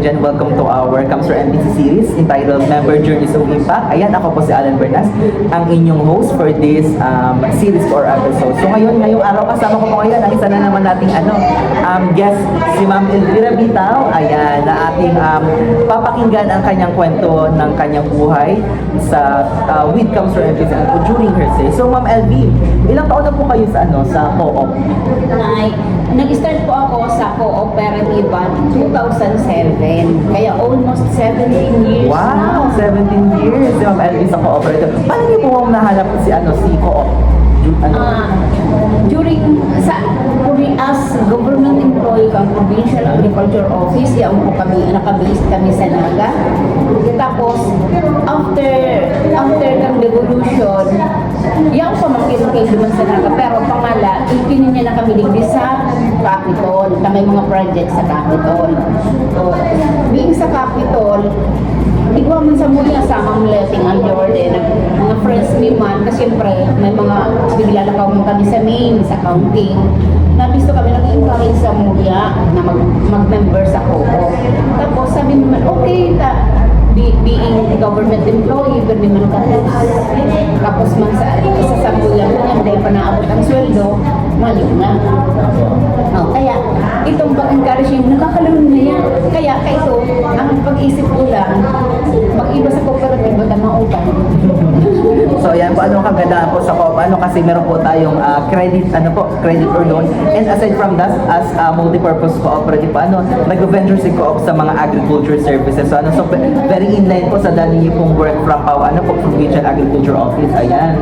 dyan, welcome to our Kamsur MPC series entitled Member Journeys of Impact. Ayan, ako po si Alan Bernas, ang inyong host for this series or episode. So ngayong araw, kasama ko po ngayon ang isa na naman nating guest, si Ma'am Elvira Bitaw. Ayan, na ating papakinggan ang kanyang kwento ng kanyang buhay sa with Kamsur MPC during her stay. So Ma'am Elvie, ilang taon na po kayo sa co-op? Nag-start po ako sa Cooperativa 2007. Kaya almost 17 years Wow, na. 17 years si Ma'am Elvie sa cooperative. Paano niyo po nahanap si co-op? As government employee ng Provincial Agriculture Office, yan po nakabase kami sa Naga. Tapos, after ng devolution, yan po makikiluman sa Naga. Pero pangala, ipinin niya na kami digdi sa Capitol, na may mga project sa Capitol. So, being sa Capitol, igwa man sa muli asama mo letting ang Jordan, mga friends ni man, kasi siyempre may mga bigla na kami sa main, sa accounting. Nabisto kami nag-encourage sa Muya na mag-member sa COO. Tapos sabi naman, okay, being government employee, pero naman tapos man sa Muya mo yan, dahil pa naabot ang sweldo, mali na. Kaya itong pag-encourage yung nakakalunod na yan. Kaya ito, ang pag-isip ko lang, mag-iba sa kooperatiba na mautang. So ayan po, ano kagandaan po sa co-op, kasi meron po tayong credit or loan. And aside from that, as multi-purpose cooperative, nag-venture si co-op sa mga agriculture services. So very in line po sa dali niyo pong work from Provincial Agriculture Office. Ayan.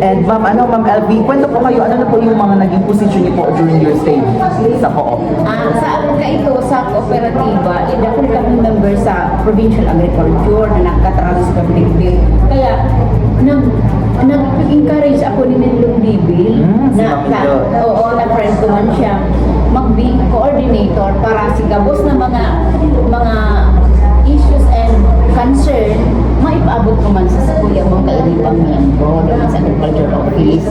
And Ma'am Elvie, kwento po kayo, ano na po yung mga naging position niyo po during your stay sa co-op? Sa kooperatiba, ako kami member sa Provincial Agriculture na nagka-transfer din. Kaya, nag-encourage ako ni Menlong Bibil na friend ko man siya mag-be coordinator para sigabos na mga issues and concern maipaabot ko man sa kuya mong kairipang miyembro doon sa agriculture office.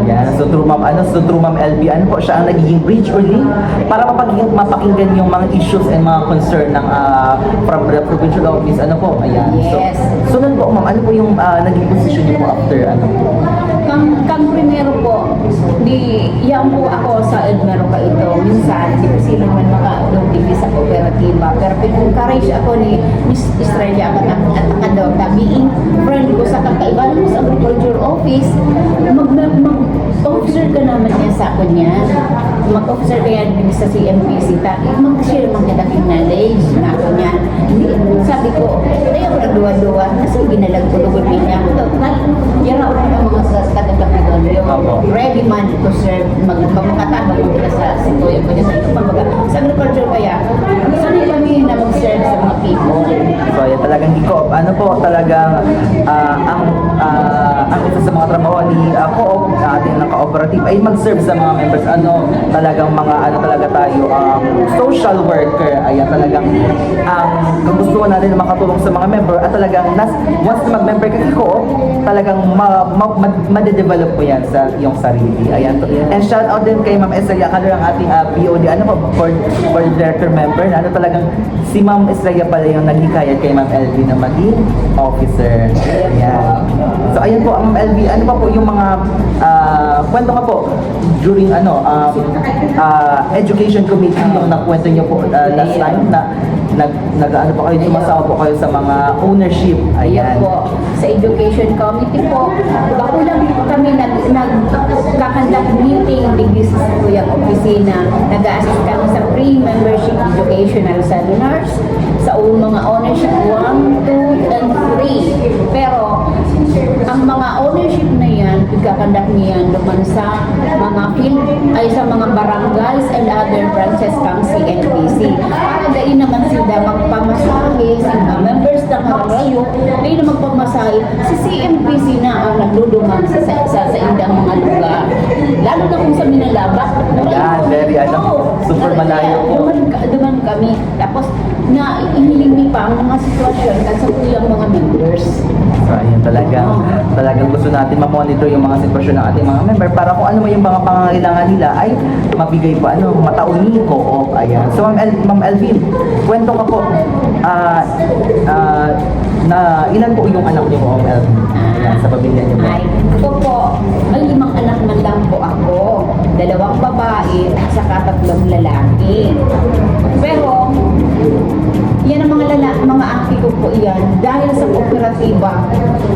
Yeah, so through Ma'am Elvie, ano po siya ang nagiging bridge or link para mapakinggan yung mga issues and mga concern ng from the provincial office. Ano po? Ayan. Yes. So nun po, Ma'am, ano po yung naging position niyo po after Kang primero po, yan po ako sa Edmero ka ito. Minsan, di pa sila man maka-duty sa kooperatiba. Pero pin-encourage ako ni Miss Estrella at Akadota, being friend ko sa kakaiba mo sa agriculture office, mag-officer ka naman niya sa ako niya. Mag-officer ka yan sa CMPC. Mag-share man kita ng knowledge na ako niya. Sabi ko, kaya ako nagduwa-duwa, kasi ginalag ko lugod niya. Yan ako ng mga taga-kapitol. Ready man to serve, magkakatabang mo kita sa sitoy ko niya sa ito sa agriculture kaya sanay kami na mag-serve sa mga people. So yan talagang co-op, talagang ang isa sa mga trabaho ni co-op ating cooperative ay mag-serve sa mga members, talagang mga talaga tayo social worker. Ayan, talagang gusto natin na makatulong sa mga member at talagang once na mag-member ka co-op, talagang ma-develop mo yan sa iyong sarili. Ayan. And shout out din kay Ma'am Estrella Calor, ang ating BOD, board director member, na talagang si Ma'am Estrella pala yung naghikayat kay Ma'am Elvie na maging officer. Ayan. So ayan po, Ma'am Elvie, ano pa po yung mga kwento ka po during education committee yung nakwento niyo po last time na po kayo, sumasama po kayo sa mga ownership. Ayan. Po, sa education committee po, bago lang kami nagkakandak meeting digdi sa kuyang opisina, nag-a-assist kami sa pre-membership educational seminars sa mga ownership 1, 2, and 3. Pero ang mga ownership na yan, ikakandak niyan naman sa mga field, ay sa mga barangays and other branches ng CNPC. Para dahil naman sila magpamasahe, sila members ng Harayo, dahil na magpamasahe, si CNPC na ang naglulumang sa indang mga lugar. Lalo na kung sa Minalaba. Ayan, very, super malayo po. Duman kami. Tapos, na iniling mi pa ang mga sitwasyon kasi po yung mga members. So, ayun talagang gusto natin ma-monitor yung mga sitwasyon ng ating mga member para kung ano man yung mga pangangailangan nila ay mabigay pa matauni ko. Ayan. So, Ma'am Elvin, kwento ka po. Na ilan po yung anak niyo, Ma'am Elvin? Ayan, sa pamilya niyo po. Ay, ako po, may 5 anak man lang po ako. 2 babae at saka 3 lalaki. Pero, yan ang mga aki ko po yan. Dahil sa kooperatiba,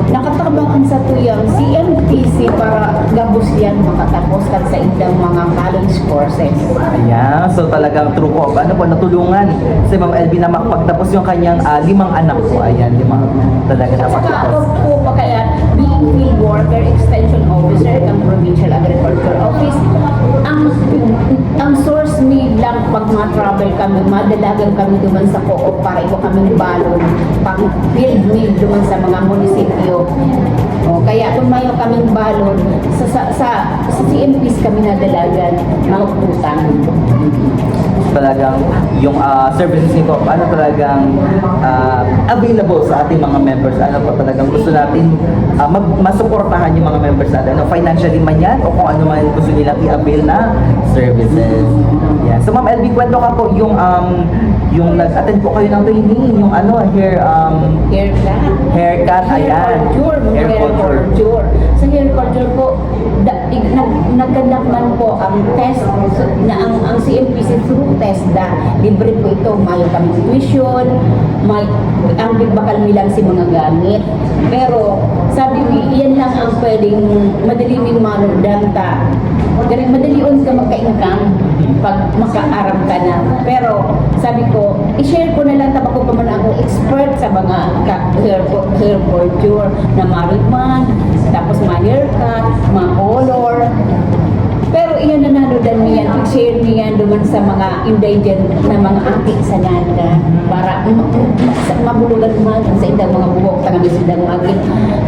nakatabang sa tuyang CMTC para gabos yan makatapos kan sa indang mga college courses. Ayan, so talagang true po. Natulungan si Ma'am Elvin na makapagtapos yung kanyang 5 anak po. Ayan, 5 talaga na At saka ako makapagtapos. po pa kaya being field worker, extension officer ng Provincial Agriculture Office, ang source need lang pag mga travel kami, madalagan kami duman sa co-op para ito kami balon, pang field need duman sa mga munisipyo. O, kaya kung mayo kaming balon, sa CMPs kami nadalagan, mga utang. Talagang yung services nito, talagang available sa ating mga members. Talagang gusto natin masuportahan yung mga members natin. Financially man yan o kung ano man gusto nilang i-avail na services. Yan. So Ma'am LB, kwento ka po yung nag-attend po kayo ng training, yung haircut, ayan. Hair culture. Sa hair culture po, nagganap man po ang test na ang CMPC through test na libre po ito. May kami tuition, ang bakal nilang si mga gamit. Pero sabi ko, yan lang ang pwedeng madaling manudanta. Madalion ka magka-income pag maka-aram ka na. Pero sabi ko, i-share ko na lang tapos ko pa man ako expert sa mga hair culture na marikman, tapos ma-haircut, ma-color. Pero iyan na nanudan niyan, i-share niyan duman sa mga indigent na mga atik sa nanda para mabulugan man sa indang mga buhok tangan sindang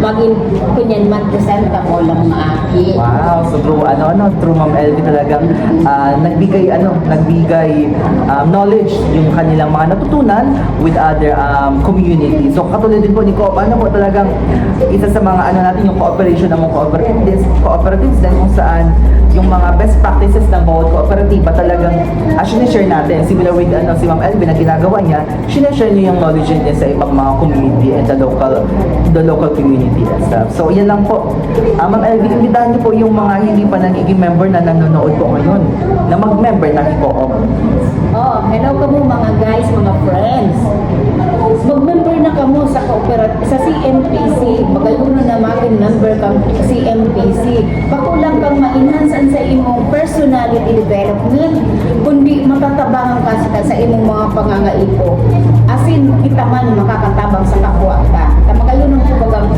maging kunyan man kusan ka mo lang mga aki. Wow, so true true Ma'am Elvie talagang nagbigay knowledge yung kanilang mga natutunan with other community. So katulad din po ni Coop, po talagang isa sa mga natin yung cooperation ng mga cooperatives din kung saan yung mga best practices ng bawat kooperatiba talagang sinishare natin. Similar with si Ma'am Elvin na ginagawa niya, sinishare niya yung knowledge niya sa ibang mga community and the local community and stuff. So yan lang po. Ma'am Elvin, imbitahan niyo po yung mga hindi pa nagiging member na nanonood po ngayon na mag-member ng co-op. Oh, hello kamo mga guys, mga friends. Mag-member na kamo sa sa CMPC. Magayon na maging member kang CMPC. Pakulang kang ma-enhance sa imong personality development, kundi matatabangan ka sa imong mga pangangaipo. Asin kita man makakatabang sa kapwa ka. Magayon ng kubagang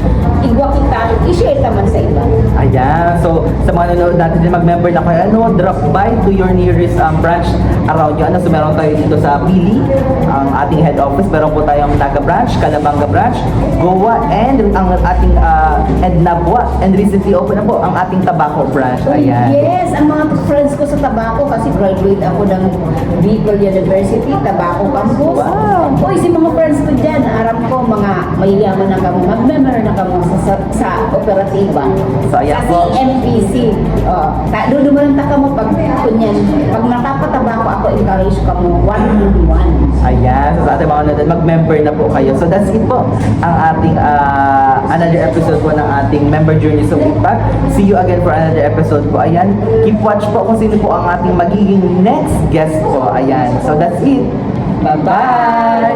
igwa kita, i-share ka man sa iba. Ayan, so sa mga nanonood natin din mag-member na kayo, drop by to your nearest branch around you. So meron tayo dito sa Pili, ang ating head office. Meron po tayong Naga branch, Calabanga branch, Goa, and ang ating Nabua. And recently open na po ang ating Tabaco branch. Ayan. Yes, ang mga friends ko sa Tabaco kasi graduate ako ng Bicol University, Tabaco Campus. Wow! Uy, si mga friends ko dyan, aram ko mga mayayaman na kamo, mag-member na kamo sa operatiba. So, ayan sa po. CMPC. Duduman ta kamo pag kunyan. Pag nakapatabako ako, encourage kamo 1-1. Ayan, so sa ating mga nanonood, mag-member na po kayo. So that's it po, ang ating another episode po ng ating member journey sa Impact. See you again for another episode po. Ayan, keep watch po kung sino po ang ating magiging next guest po. Ayan, so that's it. Bye-bye!